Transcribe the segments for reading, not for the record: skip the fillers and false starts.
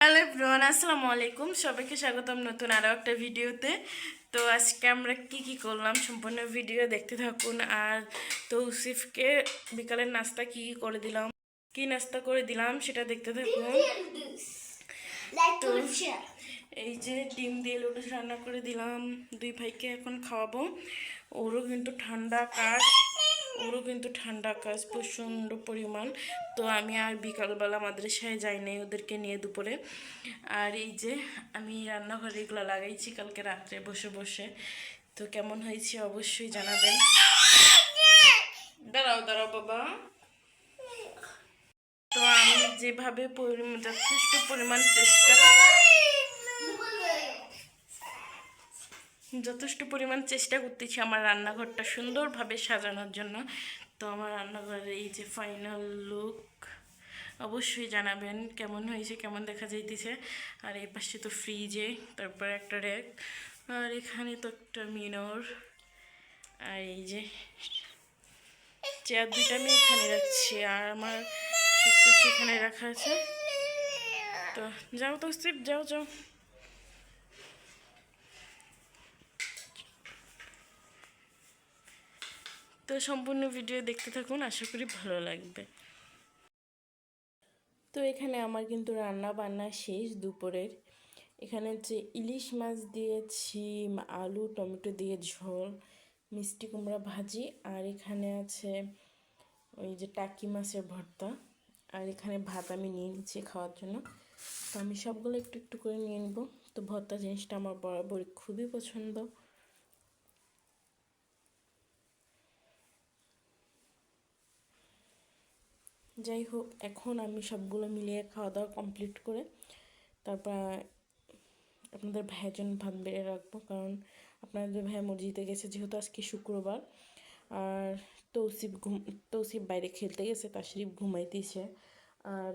Hello everyone, আসসালামু আলাইকুম। সবাইকে স্বাগতম নতুন আরও একটা ভিডিওতে। তো আজকে আমরা কি করলাম সম্পূর্ণ ভিডিও দেখতে থাকুন। আর তৌসিফকে বিকালের নাস্তা কি নাস্তা করে দিলাম সেটা দেখতে থাকুন। তো এই যে ডিম দিয়ে লুডুস রান্না করে দিলাম, দুই ভাইকে এখন খাওয়াবো। ওরও কিন্তু ঠান্ডা কাজ প্রচণ্ড পরিমাণ। তো আমি আর বিকালবেলা মাদ্রাসায় যাই নাই ওদেরকে নিয়ে দুপুরে। আর এই যে আমি রান্নাঘরে এগুলো লাগাইছি কালকে রাত্রে বসে বসে। তো কেমন হয়েছে অবশ্যই জানাবেন। দাঁড়াও দাঁড়াও বাবা। তো আমি যেভাবে যথেষ্ট পরিমাণ চেষ্টা করতেছি আমার রান্নাঘরটা সুন্দরভাবে সাজানোর জন্য। তো আমার রান্নাঘরের এই যে ফাইনাল লুক অবশ্যই জানাবেন কেমন হয়েছে, কেমন দেখা যাইতেছে। আর এই পাশে তো ফ্রিজে, তারপর একটা র্যাক, আর এখানে তো একটা মিনর, আর এই যে চেয়ার দুইটা আমি এখানে রাখছি, আর আমার সব কিছু এখানে রাখা আছে। তো যাও তো সিপ, যাও যাও। তো সম্পূর্ণ ভিডিও দেখতে থাকুন, আশা করি ভালো লাগবে। তো এখানে আমার কিন্তু রান্না বান্না শেষ দুপুরের। এখানে হচ্ছে ইলিশ মাছ দিয়েছি, আলু টমেটো দিয়ে ঝোল, মিষ্টি কুমড়া ভাজি, আর এখানে আছে ওই যে টাকি মাছের ভর্তা। আর এখানে ভাত আমি নিয়ে নিচ্ছি খাওয়ার জন্য। তো আমি সবগুলো একটু একটু করে নিয়ে নেব। তো ভর্তা জিনিসটা আমার বরাবরই খুবই পছন্দ। যাই হোক, এখন আমি সবগুলো মিলিয়ে খাওয়া দাওয়া কমপ্লিট করে তারপর আপনাদের ভাইয়ের জন্য ভাত বেড়ে রাখবো, কারণ আপনাদের ভাই মসজিদে গেছে যেহেতু আজকে শুক্রবার। আর তৌসিফ বাইরে খেলতে গেছে, তাশরিফ ঘুমাইতেছে। আর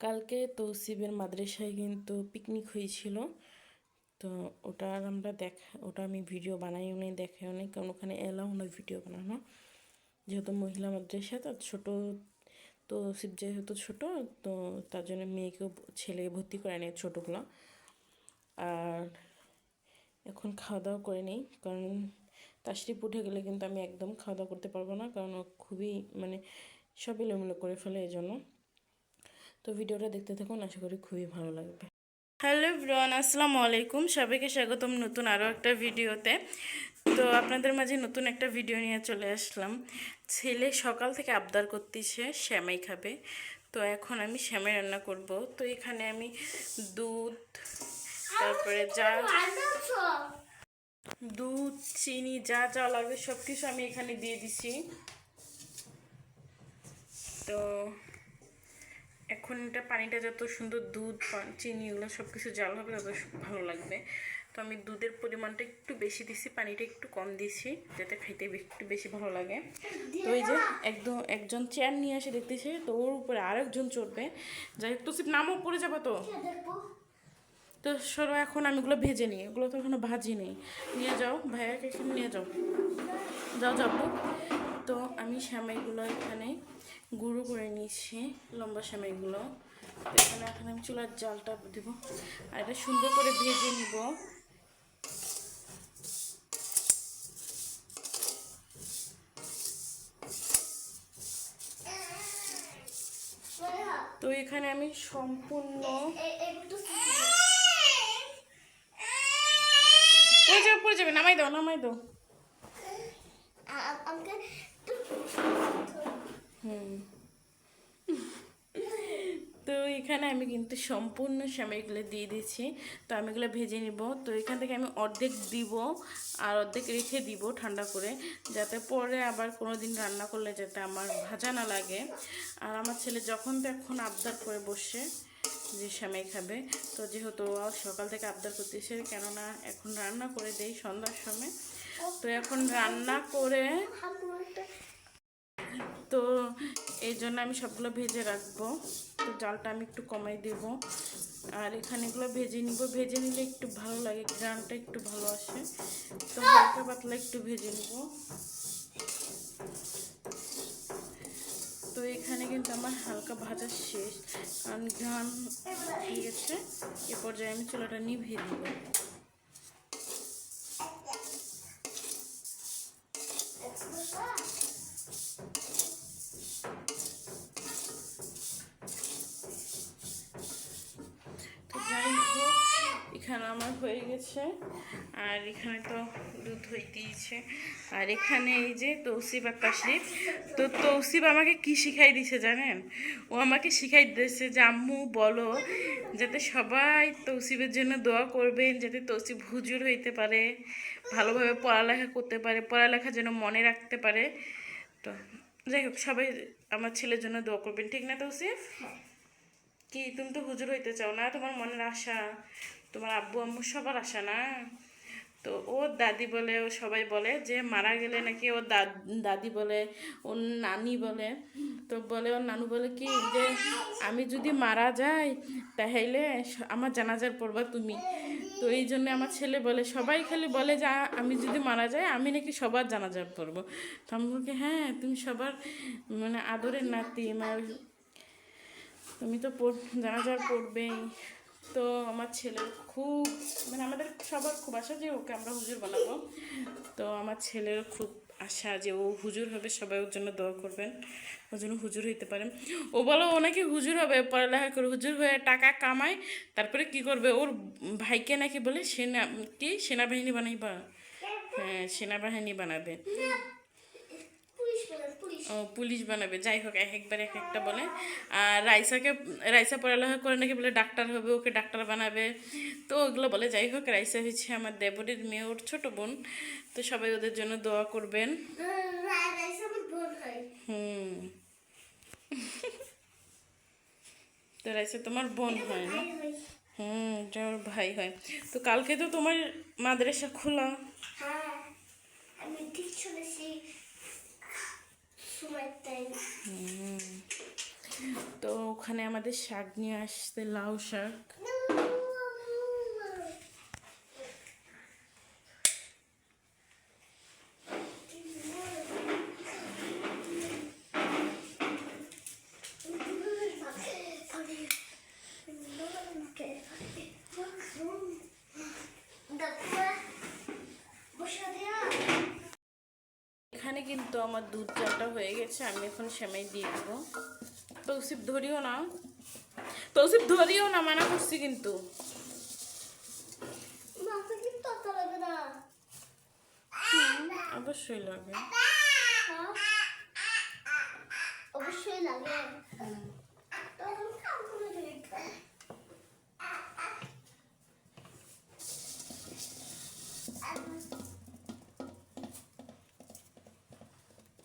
কালকে তৌসিফের মাদ্রাসায় কিন্তু পিকনিক হয়েছিল। তো ওটা আমি ভিডিও বানাইও নাই, দেখাইও নাই, কারণ ওখানে এলাও না ভিডিও বানানো, যেহেতু মহিলা মাদ্রাসা। তার তৌসিফ যেহেতু ছোট, তো তার জন্য ছেলে ভর্তি করে নেয় ছোটোগুলো। আর এখন খাওয়া দাওয়া করে নেই, কারণ তাশরিফ উঠে গেলে কিন্তু আমি একদম খাওয়া দাওয়া করতে পারবো না, কারণ ও খুবই সব এলোমেলো করে ফেলে এই জন্য। তো ভিডিওটা দেখতে থাকুন, আশা করি খুবই ভালো লাগবে। হ্যালো এভরিওয়ান, আসসালামু আলাইকুম। সবাইকে স্বাগতম নতুন আরও একটা ভিডিওতে। তো আপনাদের মাঝে নতুন একটা ভিডিও নিয়ে চলে আসলাম। ছেলে সকাল থেকে আবদার করতেছে সেমাই খাবে, তো এখন আমি সেমাই রান্না করব। তো এখানে আমি দুধ, তারপরে দুধ চিনি যা যা লাগবে সব কিছু আমি এখানে দিয়ে দিছি। তো এখন পানিটা যত সুন্দর, দুধ চিনি এগুলো সব কিছু জাল হবে তত ভালো লাগবে। তো আমি দুধের পরিমাণটা একটু বেশি দিছি, পানিটা একটু কম দিছি, যাতে খাইতে একটু বেশি ভালো লাগে। তো এই যে একজন চেয়ার নিয়ে এসে দেখতেছে, তো ওর উপরে আরেকজন চড়বে। যাই হোক, তো নামও পড়ে যাবে। তো সরো, এখন আমি এগুলো ভেজে নিই, ওগুলো তো এখনো ভাজি নেই। নিয়ে যাও ভাইয়াকে, এখানে নিয়ে যাও, যাও যাবো। তো আমি সেমাইগুলো এখানে গুঁড়ো করে নিয়েছি, লম্বা সেমাইগুলো। তো এখানে এখন আমি চুলার জালটা দেবো, আর এটা সুন্দর করে ভেজে নিব। তো এখানে আমি সম্পূর্ণ পড়ে যাবে, নামাই দাও নামাই দাও। তো এখানে আমি কিন্তু সম্পূর্ণ সেমাইগুলো দিয়ে দিচ্ছি। তো আমি এগুলো ভেজে নিব। তো এখান থেকে আমি অর্ধেক দিব আর অর্ধেক রেখে দিব ঠান্ডা করে, যাতে পরে আবার কোনো দিন রান্না করলে যাতে আমার ভাজা না লাগে। আর আমার ছেলে যখন তখন আবদার করে বসে যে সেমাই খাবে। তো যেহেতু সকাল থেকে আবদার করতেছে, কেননা এখন রান্না করে দেই সন্ধ্যার সময়। তো এখন রান্না করে, তো এই জন্য আমি সবগুলো ভেজে রাখবো। তো জালটা আমি একটু কমাই দেব, আর এখানে এগুলো ভেজে নিব। ভেজে নিলে একটু ভালো লাগে, ঘ্রাণটা একটু ভালো আসে। তো হালকা পাতলা একটু ভেজে নিব। তো এখানে কিন্তু আমার হালকা ভাজা শেষ, কারণ ঘ্রাণ উঠে গেছে। এ পর্যায়ে আমি চুলাটা নিভিয়ে দিব। তো যাই হোক, এখানে আমার হয়ে গেছে। আর এখানে তো দুধ হয়ে দিয়েছে। আর এখানে এই যে তৌসিফ আর তাশরিফ, তো তৌসিফ আমাকে কি শিখাই দিছে জানেন? ও আমাকে শিখাই দিয়েছে যে আম্মু বলো যাতে সবাই তৌসিফের জন্য দোয়া করবেন, যাতে তৌসিফ হুজুর হইতে পারে, ভালোভাবে পড়ালেখা করতে পারে, পড়ালেখা যেন মনে রাখতে পারে। তো যাই হোক, সবাই আমার ছেলের জন্য দোয়া করবেন, ঠিক না তৌসিফ? কি তুমি তো হুজুর হইতে চাও না? তোমার মনের আশা, তোমার আব্বু আম্মু সবার আশা না? তো ওর দাদি বলে, ও সবাই বলে যে মারা গেলে নাকি ওর দাদি বলে, ওর নানি বলে, তো বলে ওর নানু বলে কি যে আমি যদি মারা যাই তাহলে আমার জানাজার পড়বা তুমি। তো এই জন্য আমার ছেলে বলে, সবাই খালি বলে যে আমি যদি মারা যাই আমি নাকি সবার জানাজার পড়বো। তো আমি বলি হ্যাঁ, তুমি সবার মানে আদরের নাতি, মানে তুমি তো জানাজার পড়বেই। তো আমার ছেলের খুব মানে আমাদের সবার খুব আশা যে ওকে আমরা হুজুর বানাবো। তো আমার ছেলের খুব আশা যে ও হুজুর হবে, সবাই ওর জন্য দোয়া করবেন, ওর জন্য হুজুর হইতে পারে। ও বলো ও নাকি হুজুর হবে, পড়ালেখা করে হুজুর হয়ে টাকা কামায়, তারপরে কি করবে, ওর ভাইকে নাকি বলে সেনাবাহিনী বানাইবা। হ্যাঁ, সেনাবাহিনী বানাবে, ও পুলিশ বানাবে। যাই হোক, একবার এক একটা বলে। আর রাইসা পড়ালেখা করে নাকি বলে ডাক্তার হবে, ওকে ডাক্তার বানাবে। তো ওগুলো বলে। যাই হোক, রাইসা হচ্ছে আমার দেবরের মেয়ে, ওর ছোট বোন। তো সবাই ওদের জন্য দোয়া করবেন। হুম। তো রাইসা তোমার বোন হয় না? হুম, এটা ওর ভাই হয়। তো কালকে তো তোমার মাদ্রাসা খোলা। আমি ঠিক শুনেছি। তো ওখানে আমাদের শাক নিয়ে আসতে, লাউ শাক। এখানে কিন্তু আমার দুধ চাটা হয়ে গেছে, আমি এখন সেমাই দিয়ে দেবো। তৌসিফ ধরিও না, তৌসিফ ধরিও না, মানা করছি কিন্তু। অবশ্যই লাগে, অবশ্যই লাগে।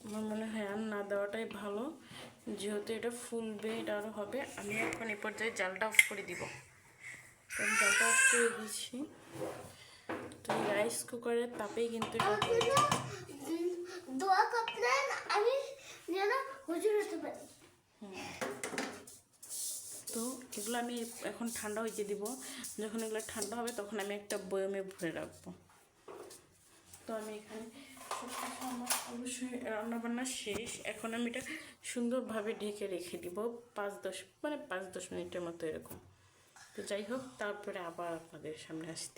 আমার মনে হয় আর না দেওয়াটাই ভালো, যেহেতু এটা ফুলবে, এটা আরও হবে। আমি এখন এই পর্যায়ে জালটা অফ করে দিব। আমি জালটা অফ করে দিচ্ছি। তো রাইস কুকারের তাপেই কিন্তু এটা দোয়া করলেন আমি যেন হুজুর হতে পারি। তো এগুলো আমি এখন ঠান্ডা হইতে দিব। যখন এগুলো ঠান্ডা হবে তখন আমি একটা বয়মে ভরে রাখবো। তো আমি এখানে আমার অবশ্যই রান্নাবান্না শেষ। এখন আমি এটা সুন্দরভাবে ঢেকে রেখে দিব 5-10 মিনিটের মতো এরকম। তো যাই হোক, তারপরে আবার আপনাদের সামনে আসতে